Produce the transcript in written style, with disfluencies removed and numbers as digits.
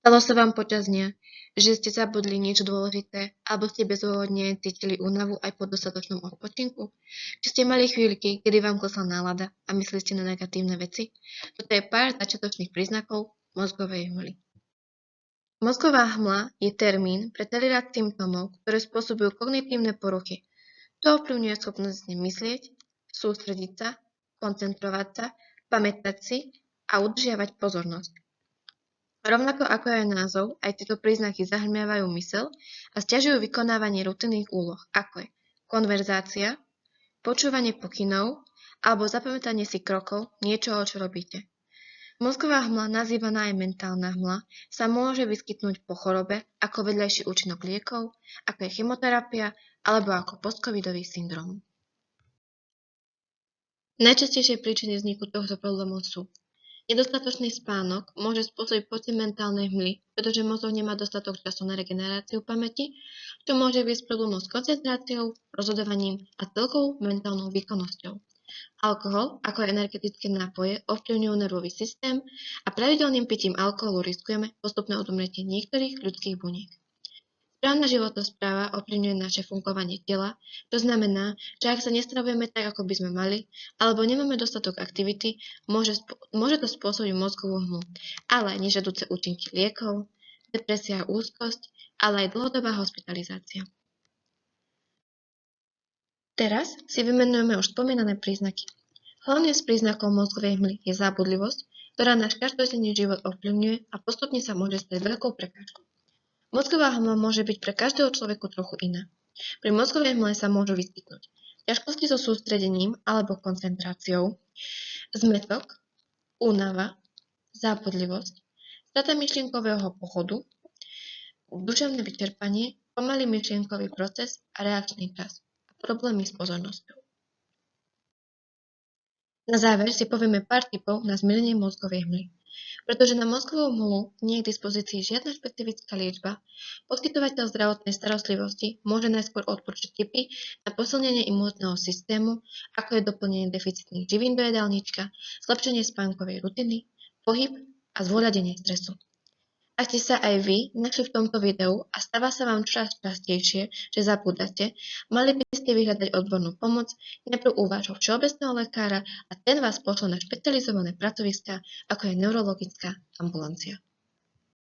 Stalo sa vám počas dňa, že ste zabudli niečo dôležité, alebo ste bezdôvodne cítili únavu aj po dostatočnom odpočinku? Či ste mali chvíľky, kedy vám klesla nálada a mysleli ste na negatívne veci? Toto je pár začiatočných príznakov mozgovej hmly. Mozgová hmla je termín pre celý rad symptómov, ktoré spôsobujú kognitívne poruchy. To ovplyvňuje schopnosť myslieť, sústrediť sa, koncentrovať sa, pamätať si a udržiavať pozornosť. Rovnako ako aj názov, aj tieto príznaky zahŕňavajú myseľ a sťažujú vykonávanie rutinných úloh, ako je konverzácia, počúvanie pokynov alebo zapamätanie si krokov niečoho, čo robíte. Mozgová hmla, nazývaná aj mentálna hmla, sa môže vyskytnúť po chorobe ako vedľajší účinok liekov, ako je chemoterapia alebo ako postcovidový syndrom. Najčastejšie príčiny vzniku tohto problému sú: nedostatočný spánok môže spôsobiť pocit mentálnej hmly, pretože mozog nemá dostatok času na regeneráciu pamäti, čo môže viesť problémov s koncentráciou, rozhodovaním a celkovou mentálnou výkonnosťou. Alkohol, ako aj energetické nápoje, ovplyvňujú nervový systém a pravidelným pitím alkoholu riskujeme postupné odumretie niektorých ľudských buniek. Správna životospráva ovplyvňuje naše fungovanie tela, to znamená, že ak sa nestravujeme tak, ako by sme mali, alebo nemáme dostatok aktivity, môže to spôsobiť mozgovú hmlu, ale aj nežiaduce účinky liekov, depresia a úzkosť, ale aj dlhodobá hospitalizácia. Teraz si vymenujeme už spomínané príznaky. Hlavným z príznakov mozgovej hmly je zábudlivosť, ktorá náš každodenný život ovplyvňuje a postupne sa môže stať veľkou prekážkou. Mozgová hmla môže byť pre každého človeku trochu iná. Pri mozgovej hmle sa môžu vyskytnúť ťažkosti so sústredením alebo koncentráciou, zmätok, únava, zábudlivosť, strata myšlienkového pochodu, duševné vyčerpanie, pomalý myšlienkový proces a reakčný čas a problémy s pozornosťou. Na záver si povieme pár tipov na zmiernenie mozgovej hmly. Pretože na mozgovú hmlu nie je k dispozícii žiadna špecifická liečba, poskytovateľ zdravotnej starostlivosti môže najskôr odporučiť tipy na posilnenie imunitného systému, ako je doplnenie deficitných živín do jedálnička, zlepšenie spánkovej rutiny, pohyb a zvoľadenie stresu. Ak ste sa aj vy našli v tomto videu a stáva sa vám čoraz častejšie, že zabúdate, mali by ste vyhľadať odbornú pomoc najprv u vášho všeobecného lekára a ten vás pošle na špecializované pracoviská, ako je neurologická ambulancia.